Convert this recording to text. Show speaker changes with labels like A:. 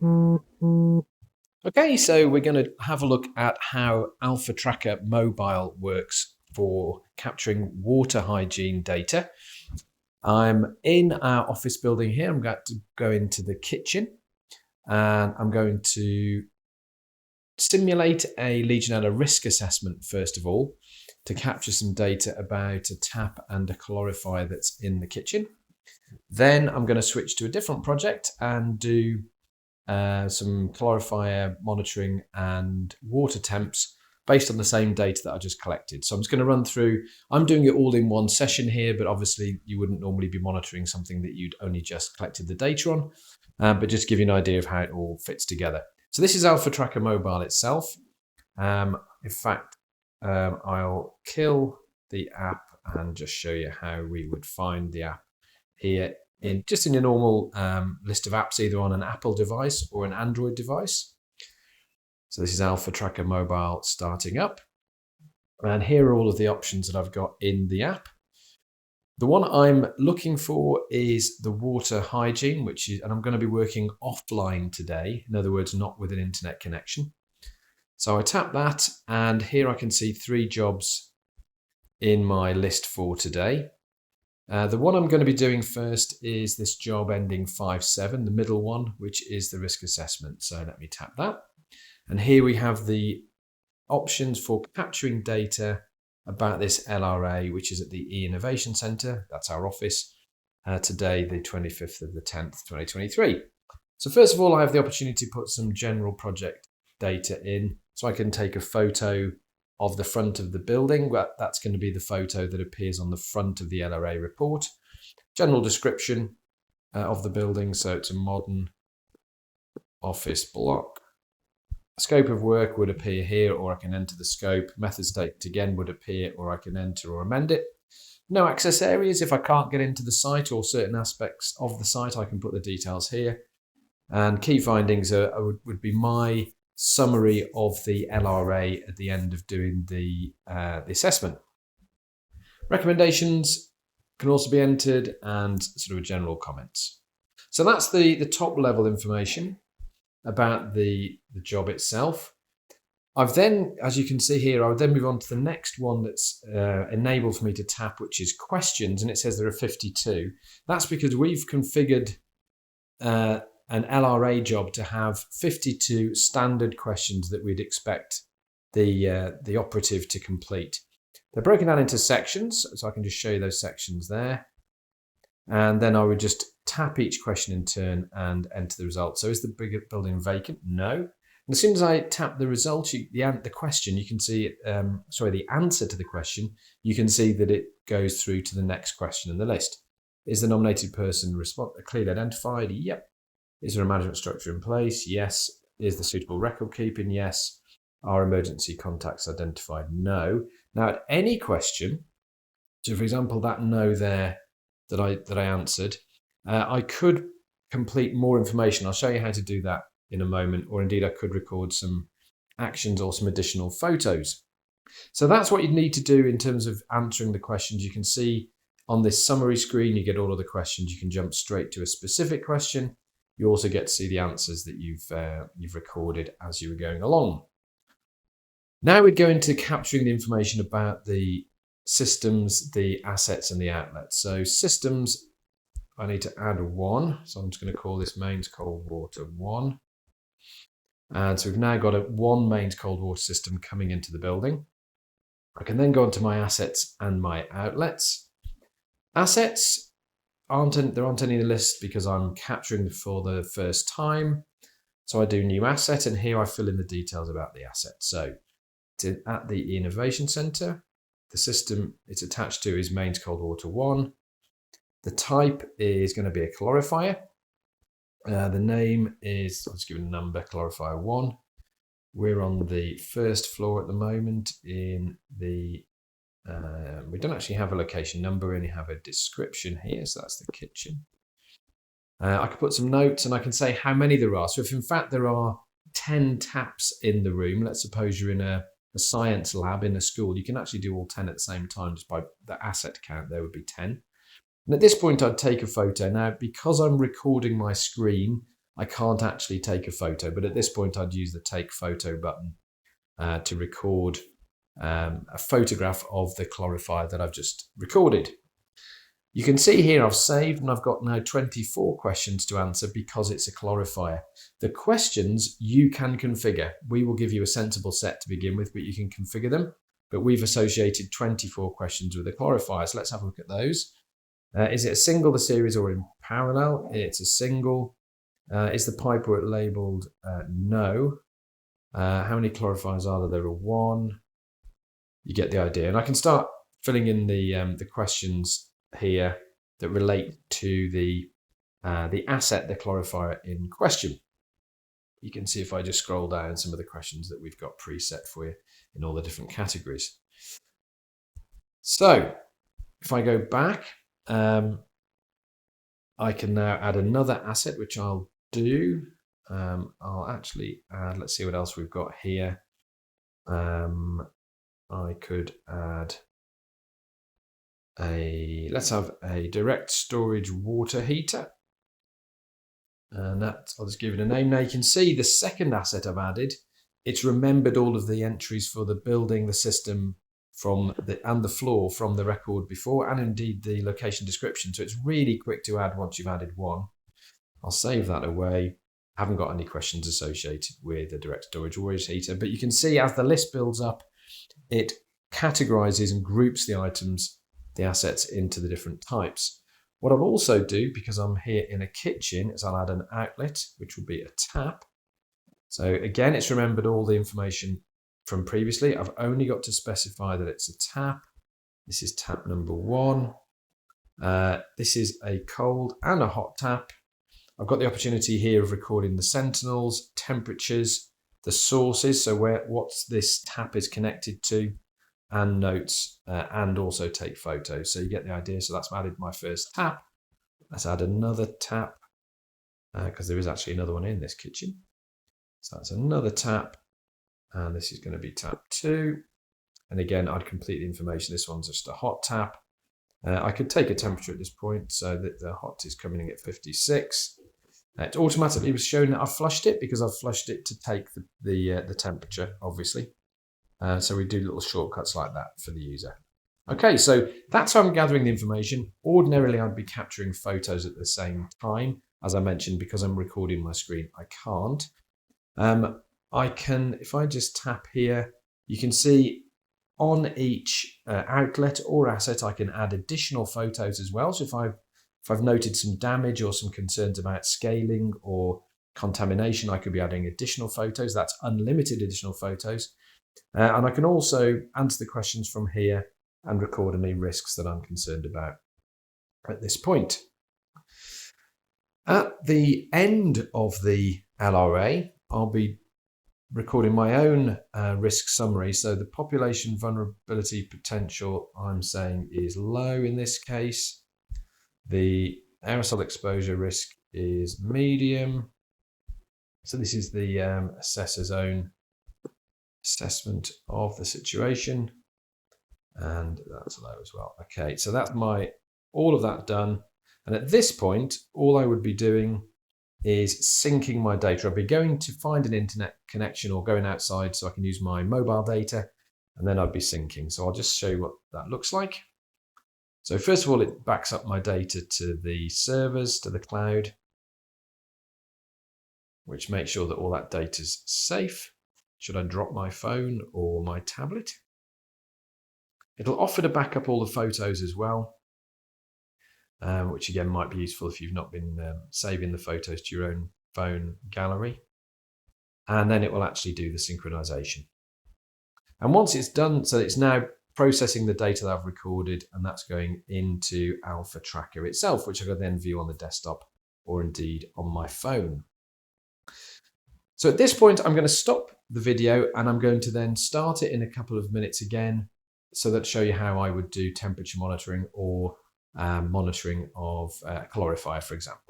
A: Okay, so we're going to have a look at how Alpha Tracker Mobile works for capturing water hygiene data. I'm in our office building here. I'm going to go into the kitchen and I'm going to simulate a Legionella Risk Assessment first of all to capture some data about a tap and a calorifier that's in the kitchen. Then I'm going to switch to a different project and do some calorifier monitoring and water temps based on the same data that I just collected. So I'm just going to run through, I'm doing it all in one session here, but obviously you wouldn't normally be monitoring something that you'd only just collected the data on, but just give you an idea of how it all fits together. So this is Alpha Tracker Mobile itself. In fact, I'll kill the app and just show you how we would find the app here in your normal list of apps, either on an Apple device or an Android device. So this is Alpha Tracker Mobile starting up. And here are all of the options that I've got in the app. The one I'm looking for is the water hygiene, and I'm going to be working offline today. In other words, not with an internet connection. So I tap that, and here I can see 3 jobs in my list for today. The one I'm going to be doing first is this job ending 57, the middle one, which is the risk assessment. So let me tap that. And here we have the options for capturing data about this LRA, which is at the E-Innovation Centre. That's our office. Today, the 25th of the 10th, 2023. So first of all, I have the opportunity to put some general project data in. So I can take a photo of the front of the building. That's going to be the photo that appears on the front of the LRA report. General description of the building. So it's a modern office block. Scope of work would appear here, or I can enter the scope. Method statement again would appear, or I can enter or amend it. No access areas. If I can't get into the site or certain aspects of the site, I can put the details here. And key findings would be my summary of the LRA at the end of doing the assessment. Recommendations can also be entered, and sort of general comments. So that's the top level information about the job itself. I've then, as you can see here, I would then move on to the next one that's enabled for me to tap, which is questions, and it says there are 52. That's because we've configured an LRA job to have 52 standard questions that we'd expect the operative to complete. They're broken down into sections, so I can just show you those sections there. And then I would just tap each question in turn and enter the result. So is the building vacant? No. And as soon as I tap the result, the question, you can see, the answer to the question, you can see that it goes through to the next question in the list. Is the nominated person clearly identified? Yep. Is there a management structure in place? Yes. Is the suitable record keeping? Yes. Are emergency contacts identified? No. Now, at any question, so for example, that no there that I answered, I could complete more information. I'll show you how to do that in a moment, or indeed I could record some actions or some additional photos. So that's what you'd need to do in terms of answering the questions. You can see on this summary screen, you get all of the questions. You can jump straight to a specific question. You also get to see the answers that you've recorded as you were going along. Now we'd go into capturing the information about the systems, the assets, and the outlets. So systems, I need to add 1. So I'm just going to call this mains cold water 1. And so we've now got one mains cold water system coming into the building. I can then go onto my assets and my outlets. Assets, there aren't any in the list because I'm capturing for the first time. So I do new asset, and here I fill in the details about the asset. So at the Innovation Centre, the system it's attached to is mains cold water 1. The type is going to be a calorifier. The name is, let's give it a number, calorifier 1. We're on the first floor at the moment in the, we don't actually have a location number, we only have a description here, so that's the kitchen. I can put some notes and I can say how many there are. So if in fact there are 10 taps in the room, let's suppose you're in a science lab in a school, you can actually do all 10 at the same time. Just by the asset count, there would be 10. And at this point, I'd take a photo. Now, because I'm recording my screen, I can't actually take a photo, but at this point I'd use the take photo button to record a photograph of the clarifier that I've just recorded. You can see here I've saved and I've got now 24 questions to answer because it's a clarifier. The questions you can configure. We will give you a sensible set to begin with, but you can configure them. But we've associated 24 questions with a clarifier. So let's have a look at those. Is it a single, the series, or in parallel? It's a single. Is the pipework labelled? No. How many clarifiers are there? There are 1. You get the idea. And I can start filling in the questions here that relate to the asset, the clarifier in question. You can see if I just scroll down some of the questions that we've got preset for you in all the different categories. So if I go back, I can now add another asset, which I'll do. I'll actually add, let's see what else we've got here. I could add let's have a direct storage water heater. And that, I'll just give it a name. Now you can see the second asset I've added, it's remembered all of the entries for the building, the system and the floor from the record before, and indeed the location description. So it's really quick to add once you've added one. I'll save that away. I haven't got any questions associated with the direct storage water heater, but you can see as the list builds up, it categorizes and groups the items, the assets, into the different types. What I'll also do, because I'm here in a kitchen, is I'll add an outlet, which will be a tap. So again, it's remembered all the information from previously. I've only got to specify that it's a tap. This is tap number 1. This is a cold and a hot tap. I've got the opportunity here of recording the sentinels, temperatures, the sources, so what this tap is connected to, and notes, and also take photos. So you get the idea. So that's added my first tap. Let's add another tap, because there is actually another one in this kitchen. So that's another tap, and this is going to be tap 2. And again, I'd complete the information. This one's just a hot tap. I could take a temperature at this point, so that the hot is coming in at 56. It automatically was showing that I've flushed it because I've flushed it to take the temperature, obviously. So we do little shortcuts like that for the user. Okay, so that's how I'm gathering the information. Ordinarily, I'd be capturing photos at the same time. As I mentioned, because I'm recording my screen, I can't. I can, if I just tap here, you can see on each outlet or asset, I can add additional photos as well. So if I've noted some damage or some concerns about scaling or contamination, I could be adding additional photos. That's unlimited additional photos. And I can also answer the questions from here and record any risks that I'm concerned about at this point. At the end of the LRA, I'll be recording my own risk summary. So the population vulnerability potential, I'm saying, is low in this case. The aerosol exposure risk is medium. So this is the assessor's own assessment of the situation, and that's low as well. Okay, so that's all of that done. And at this point, all I would be doing is syncing my data. I'll be going to find an internet connection or going outside so I can use my mobile data, and then I'd be syncing. So I'll just show you what that looks like. So first of all, it backs up my data to the servers, to the cloud, which makes sure that all that data is safe. Should I drop my phone or my tablet? It'll offer to back up all the photos as well, which again might be useful if you've not been saving the photos to your own phone gallery. And then it will actually do the synchronization. And once it's done, so it's now processing the data that I've recorded, and that's going into Alpha Tracker itself, which I can then view on the desktop or indeed on my phone. So at this point, I'm going to stop the video and I'm going to then start it in a couple of minutes again, so that show you how I would do temperature monitoring or monitoring of a calorifier, for example.